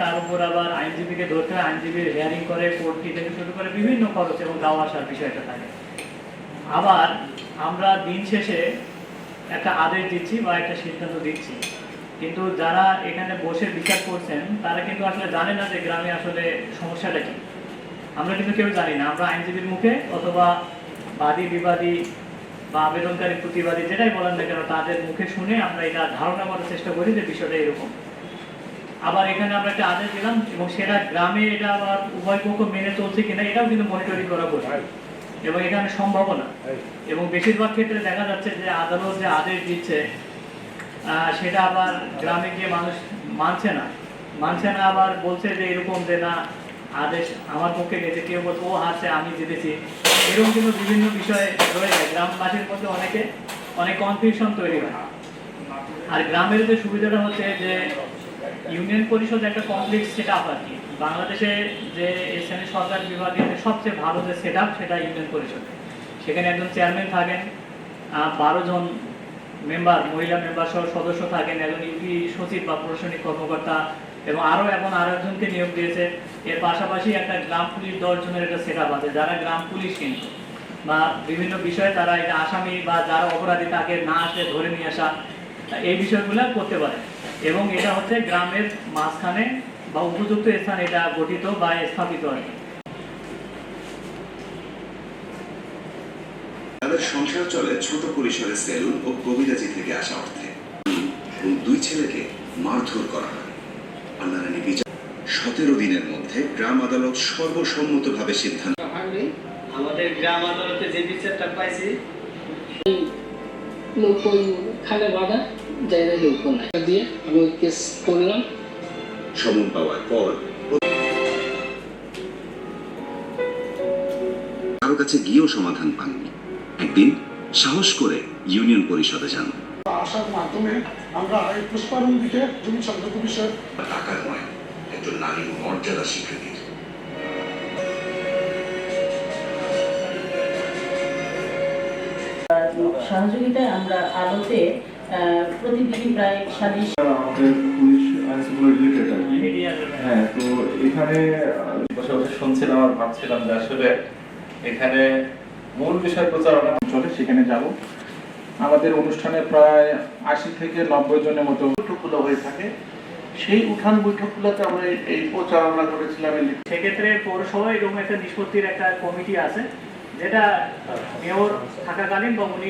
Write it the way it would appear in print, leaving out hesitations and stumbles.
তার উপর আবার আইনজীবীকে ধরতে হয়, আইনজীবীর হিয়ারিং করে, কোর্ট ফি থেকে শুরু করে বিভিন্ন খরচ এবং যাওয়া আসার বিষয়টা থাকে। আবার আমরা দিন শেষে একটা আদেশ দিচ্ছি বা একটা সিদ্ধান্ত দিচ্ছি, কিন্তু যারা এখানে বসে বিচার করছেন তারা কিন্তু আসলে জানে না যে গ্রামে আসলে সমস্যাটা কি। আমরা কিন্তু কেউ জানি না। আমরা আইনজীবীর মুখে অথবা বাদী বিবাদী বা আবেদনকারী প্রতিবাদী যেটাই বলেন না কেন তাদের মুখে শুনে আমরা এটা ধারণা করার চেষ্টা করি যে বিষয়টা এরকম। আবার এখানে আমরা একটা আদেশ দিলাম এবং সেটা গ্রামে এটা আবার উভয় পক্ষ মেনে চলছে কিনা এটাও কিন্তু মনিটরিং করা হয় এবং এখানে সম্ভাবনা। এবং বেশিরভাগ ক্ষেত্রে দেখা যাচ্ছে যে আদালত যে আদেশ দিচ্ছে সেটা আবার গ্রামে গিয়ে মানুষ মানছে না, আবার বলছে যে এরকম যে না আদেশ আমার পক্ষে গেছে, কেউ বলছে ও হারছে আমি জিতেছি, এরকম কিন্তু বিভিন্ন বিষয়ে রয়ে যায়। গ্রামবাসীর মধ্যে অনেক কনফিউশন তৈরি হয়। আর গ্রামের যে সুবিধাটা হচ্ছে যে ইউনিয়ন পরিষদ একটা কমপ্লেক্স সেট আপ আর কি। বাংলাদেশে যে এখানে সরকার বিভাগের সবচেয়ে ভালো যে সেট আপ সেটা ইউনিয়ন পরিষদ। সেখানে একজন চেয়ারম্যান থাকেন, 12 জন মেম্বার, মহিলা মেম্বার সহ সদস্য থাকেন, একজন ইউপি সচিব বা প্রশাসনিক কর্মকর্তা এবং আরো একজনকে নিয়োগ দিয়েছে। এর পাশাপাশি একটা গ্রাম পুলিশ 10 জনের একটা সেট আপ আছে, যারা গ্রাম পুলিশ কিন্তু বা বিভিন্ন বিষয়ে তারা এটা আসামি বা যারা অপরাধী তাকে না আসলে ধরে নিয়ে আসা, এই বিষয়গুলো করতে পারে। এবং এটা হচ্ছে গ্রামের মাঝখানে বা উপযুক্ত স্থান এটা গঠিত বা স্থাপিত আর কি। তাদের সংসার চলে ছোট পরিসরে সেলুন ও কবিরাজি থেকে আসা অর্থে। এবং 2 ছেলেকে মারধর করা হয়। আন্নারানী বিচার 17 দিনের মধ্যে গ্রাম আদালত সর্বসম্মতভাবে সিদ্ধান্ত। আমাদের গ্রাম আদালতে যে বিচারটা পাইছি লোক ওই খালে বাঁধা জায়গায় লোক নাই দিয়ে আমি কেস করলাম। সমন পাওয়ার পর কারো কাছে গিয়েও সমাধান পাননি। একদিন সাহস করে ইউনিয়ন পরিষদে যান। আসার মাধ্যমে আমরা এই পুষ্পারণ দিকে জমি সংক্রান্ত বিষয়ে টাকার নয়, একজন নারীর মর্যাদা স্বীকৃতির। সহযোগিতায় আমরা আলোতে প্রতিদিনই প্রায় সালিশ আমাদের পুলিশ আইন শৃঙ্খলা রিলেটেড আর কি। হ্যাঁ, তো এখানে বসে বসে শুনছিলাম আর ভাবছিলাম যে আসলে এখানে মূল বিষয় প্রচারণা চলে, সেখানে যাব। আমাদের অনুষ্ঠানে প্রায় 80 থেকে 90 জনের মতো বৈঠকগুলো হয়ে থাকে। সেই উঠান বৈঠকগুলোতে আমরা এই প্রচারণা করেছিলাম। সেক্ষেত্রে পৌরসভা এরকম একটা নিষ্পত্তির একটা কমিটি আছে, যেটা মেয়র থাকাকালীন বা উনি